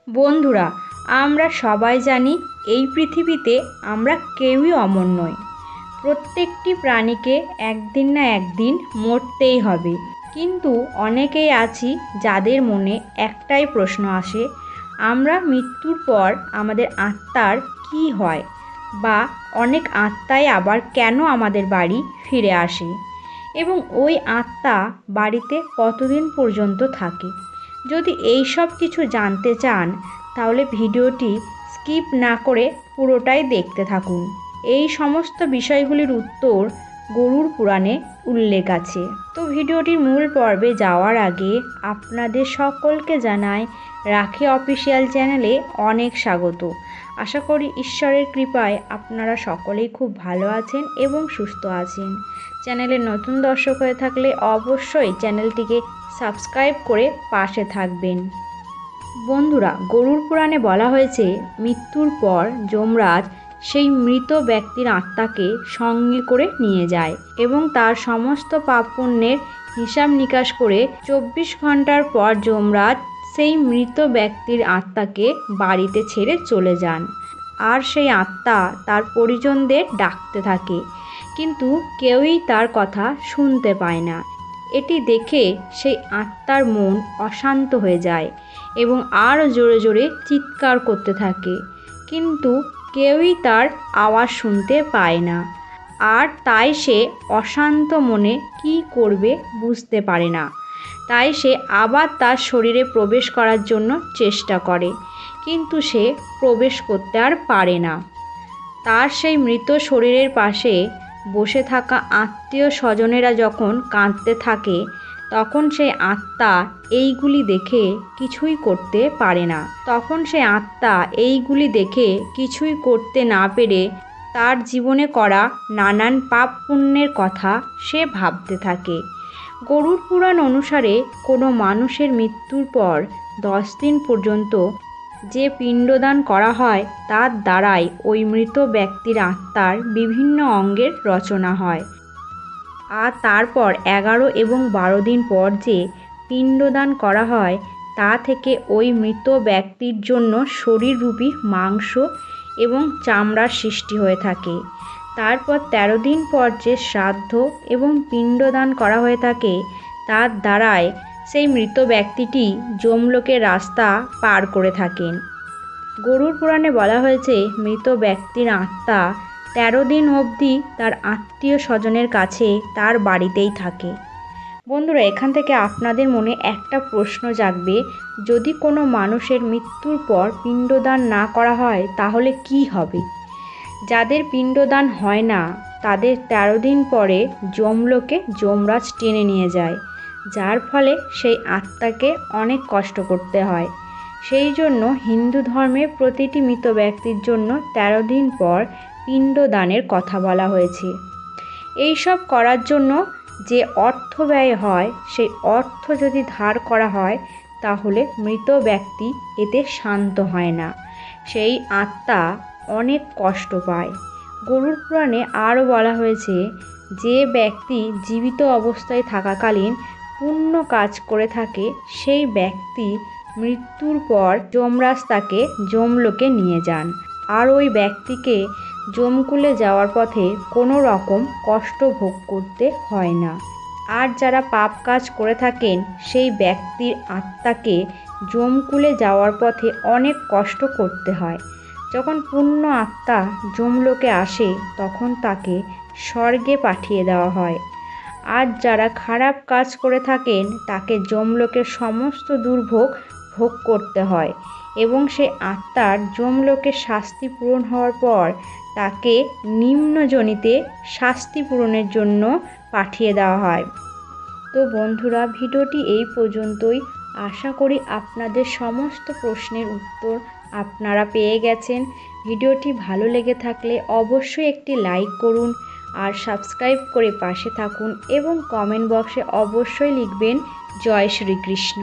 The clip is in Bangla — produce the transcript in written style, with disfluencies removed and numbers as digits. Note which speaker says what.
Speaker 1: বন্ধুরা, আমরা সবাই জানি এই পৃথিবীতে আমরা কেউই অমর নই। প্রত্যেকটি প্রাণীকে একদিন না একদিন মরতেই হবে। কিন্তু অনেকেই আছি যাদের মনে একটাই প্রশ্ন আসে, আমরা মৃত্যুর পর আমাদের আত্মার কী হয়, বা অনেক আত্মাই আবার কেন আমাদের বাড়ি ফিরে আসে এবং ওই আত্মা বাড়িতে কতদিন পর্যন্ত থাকে। যদি এই সব কিছু জানতে চান তাহলে ভিডিওটি স্কিপ না করে পুরোটাই দেখতে থাকুন। এই সমস্ত বিষয়গুলির উত্তর গরুড় পুরাণে উল্লেখ আছে। তো ভিডিওটির মূল পর্বে যাওয়ার আগে আপনাদের সকলকে জানাই রাখি অফিসিয়াল চ্যানেলে অনেক স্বাগত। আশা করি ঈশ্বরের কৃপায় আপনারা সকলেই খুব ভালো আছেন এবং সুস্থ আছেন। চ্যানেলে নতুন দর্শক হয়ে থাকলে অবশ্যই চ্যানেলটিকে সাবস্ক্রাইব করে পাশে থাকবেন। বন্ধুরা, গরুড় পুরাণে বলা হয়েছে মৃত্যুর পর যমরাজ সেই মৃত ব্যক্তির আত্মাকে সঙ্গে করে নিয়ে যায় এবং তার সমস্ত পাপ পুণ্যের হিসাব নিকাশ করে 24 ঘন্টার পর যমরাজ সেই মৃত ব্যক্তির আত্মাকে বাড়িতে ছেড়ে চলে যান। আর সেই আত্মা তার পরিজনদের ডাকতে থাকে, কিন্তু কেউই তার কথা শুনতে পায় না। এটি দেখে সেই আত্মার মন অশান্ত হয়ে যায় এবং আরও জোরে জোরে চিৎকার করতে থাকে, কিন্তু কেউই তার আওয়াজ শুনতে পায় না। আর তাই সে অশান্ত মনে কী করবে বুঝতে পারে না। তাই সে আবার তার শরীরে প্রবেশ করার জন্য চেষ্টা করে, কিন্তু সে প্রবেশ করতে আর পারে না। তার সেই মৃত শরীরের পাশে বসে থাকা আত্মীয় স্বজনেরা যখন কাঁদতে থাকে, তখন সেই আত্মা এইগুলি দেখে কিছুই করতে পারে না। কিছুই করতে না পেরে তার জীবনে করা নানান পাপ পুণ্যের কথা সে ভাবতে থাকে। গরুড় পুরাণ অনুসারে কোনো মানুষের মৃত্যুর পর 10 দিন পর্যন্ত যে পিণ্ডদান করা হয় তার দ্বারাই ওই মৃত ব্যক্তির আত্মার বিভিন্ন অঙ্গের রচনা হয়। আর তারপর 11 এবং 12 দিন পর যে পিণ্ডদান করা হয় তা থেকে ওই মৃত ব্যক্তির জন্য শরীররূপী মাংস এবং চামড়ার সৃষ্টি হয়ে থাকে। তারপর 13 দিন পর যে শ্রাদ্ধ এবং পিণ্ডদান করা হয়ে থাকে তার দ্বারাই সেই মৃত ব্যক্তিটি যমলোকের রাস্তা পার করে থাকেন। গরুড় পুরাণে বলা হয়েছে মৃত ব্যক্তির আত্মা 13 দিন অবধি তার আত্মীয় স্বজনের কাছে তার বাড়িতেই থাকে। বন্ধুরা, এখান থেকে আপনাদের মনে একটা প্রশ্ন জাগবে, যদি কোনো মানুষের মৃত্যুর পর পিণ্ডদান না করা হয় তাহলে কি হবে? যাদের পিণ্ডদান হয় না তাদের 13 দিন পরে যমলোকে যমরাজ টেনে নিয়ে যায়, যার ফলে সেই আত্মাকে অনেক কষ্ট করতে হয়। সেই জন্য হিন্দু ধর্মে প্রতিটি মৃত ব্যক্তির জন্য 13 দিন পর পিণ্ডদানের কথা বলা হয়েছে। এইসব করার জন্য যে অর্থ ব্যয় হয় সেই অর্থ যদি ধার করা হয় তাহলে মৃত ব্যক্তি এতে শান্ত হয় না, সেই আত্মা অনেক কষ্ট পায়। গরুড় পুরাণে আরও বলা হয়েছে যে ব্যক্তি জীবিত অবস্থায় থাকাকালীন পুণ্য কাজ করে থাকে সেই ব্যক্তি মৃত্যুর পর যমরাজ তাকে যমলোকে নিয়ে যান, আর ওই ব্যক্তিকে যমকুলে যাওয়ার পথে কোনো রকম কষ্ট ভোগ করতে হয় না। আর যারা পাপ কাজ করে থাকেন সেই ব্যক্তির আত্মাকে যমকুলে যাওয়ার পথে অনেক কষ্ট করতে হয়। যখন পুণ্য আত্মা যমলোকে আসে তখন তাকে স্বর্গে পাঠিয়ে দেওয়া হয়। আর যারা খারাপ কাজ করে থাকেন তাকে যমলোকের সমস্ত দুর্ভোগ ভোগ করতে হয় এবং সে আত্মার যমলোকের শাস্তি পূরণ হওয়ার পর তাকে নিম্নজনিতে শাস্তি পূরণের জন্য পাঠিয়ে দেওয়া হয়। তো বন্ধুরা, ভিডিওটি এই পর্যন্তই। আশা করি আপনাদের সমস্ত প্রশ্নের উত্তর আপনারা পেয়ে গেছেন। ভিডিওটি ভালো লেগে থাকলে অবশ্যই একটি লাইক করুন আর সাবস্ক্রাইব করে পাশে থাকুন এবং কমেন্ট বক্সে অবশ্যই লিখবেন জয় শ্রীকৃষ্ণ।